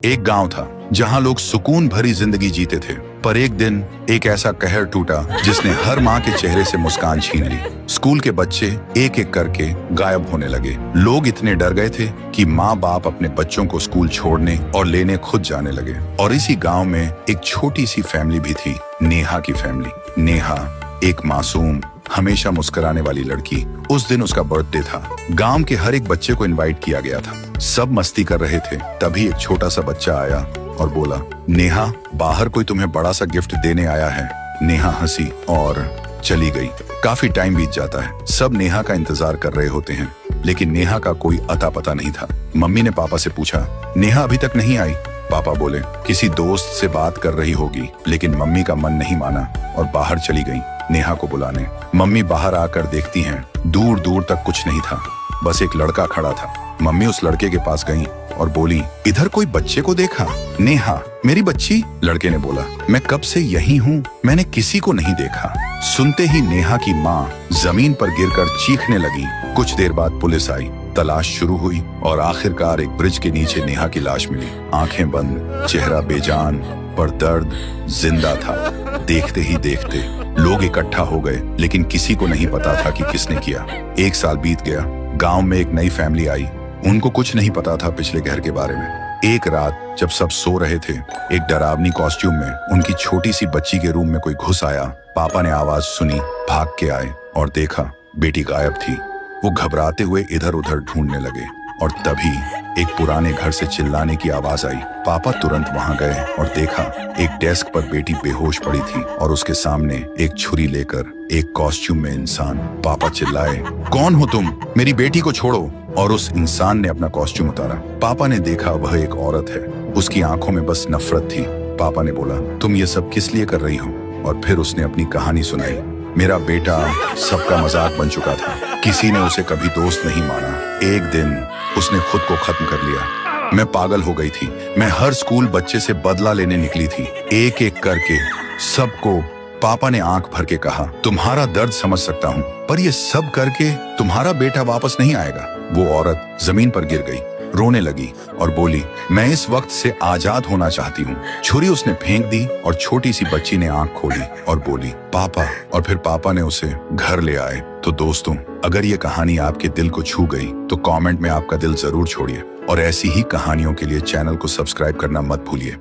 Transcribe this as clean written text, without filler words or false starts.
एक गांव था जहां लोग सुकून भरी जिंदगी जीते थे, पर एक दिन एक ऐसा कहर टूटा जिसने हर माँ के चेहरे से मुस्कान छीन ली। स्कूल के बच्चे एक एक करके गायब होने लगे। लोग इतने डर गए थे कि माँ बाप अपने बच्चों को स्कूल छोड़ने और लेने खुद जाने लगे। और इसी गांव में एक छोटी सी फैमिली भी थी, नेहा की फैमिली। नेहा एक मासूम, हमेशा मुस्कुराने वाली लड़की। उस दिन उसका बर्थडे था। गांव के हर एक बच्चे को इनवाइट किया गया था। सब मस्ती कर रहे थे, तभी एक छोटा सा बच्चा आया और बोला, नेहा, बाहर कोई तुम्हें बड़ा सा गिफ्ट देने आया है। नेहा हंसी और चली गई। काफी टाइम बीत जाता है, सब नेहा का इंतजार कर रहे होते हैं, लेकिन नेहा का कोई अता पता नहीं था। मम्मी ने पापा से पूछा, नेहा अभी तक नहीं आई? पापा बोले, किसी दोस्त से बात कर रही होगी। लेकिन मम्मी का मन नहीं माना और बाहर चली गई नेहा को बुलाने। मम्मी बाहर आकर देखती हैं, दूर दूर तक कुछ नहीं था, बस एक लड़का खड़ा था। मम्मी उस लड़के के पास गई और बोली, इधर कोई बच्चे को देखा? नेहा, मेरी बच्ची? लड़के ने बोला, मैं कब से यही हूँ, मैंने किसी को नहीं देखा। सुनते ही नेहा की माँ जमीन पर गिरकर चीखने लगी। कुछ देर बाद पुलिस आई, तलाश शुरू हुई और आखिरकार एक ब्रिज के नीचे नेहा की लाश मिली। आंखें बंद, चेहरा बेजान, पर दर्द जिंदा था। देखते ही देखते लोग इकट्ठा हो गए, लेकिन किसी को नहीं पता था कि किसने किया। एक साल बीत गया, गांव में एक नई फैमिली आई। उनको कुछ नहीं पता था पिछले घर के बारे में। एक रात जब सब सो रहे थे, एक डरावनी कॉस्ट्यूम में उनकी छोटी सी बच्ची के रूम में कोई घुस आया। पापा ने आवाज सुनी, भाग के आए और देखा बेटी गायब थी। वो घबराते हुए इधर उधर ढूंढने लगे और तभी एक पुराने घर से चिल्लाने की आवाज आई। पापा तुरंत वहां गए और देखा एक डेस्क पर बेटी बेहोश पड़ी थी और उसके सामने एक छुरी लेकर एक कॉस्ट्यूम में इंसान। पापा चिल्लाए, कौन हो तुम? मेरी बेटी को छोड़ो। और उस इंसान ने अपना कॉस्ट्यूम उतारा। पापा ने देखा वह एक औरत है, उसकी आंखों में बस नफरत थी। पापा ने बोला, तुम ये सब किस लिए कर रही हो? और फिर उसने अपनी कहानी सुनाई। मेरा बेटा सबका मजाक बन चुका था, किसी ने उसे कभी दोस्त नहीं माना। एक दिन उसने खुद को खत्म कर लिया। मैं पागल हो गई थी। मैं हर स्कूल बच्चे से बदला लेने निकली थी, एक एक करके सबको। पापा ने आंख भर के कहा, तुम्हारा दर्द समझ सकता हूँ, पर ये सब करके तुम्हारा बेटा वापस नहीं आएगा। वो औरत जमीन पर गिर गई, रोने लगी और बोली, मैं इस वक्त से आजाद होना चाहती हूँ। छुरी उसने फेंक दी और छोटी सी बच्ची ने आंख खोली और बोली, पापा। और फिर पापा ने उसे घर ले आए। तो दोस्तों, अगर ये कहानी आपके दिल को छू गई तो कमेंट में आपका दिल जरूर छोड़िए और ऐसी ही कहानियों के लिए चैनल को सब्सक्राइब करना मत भूलिए।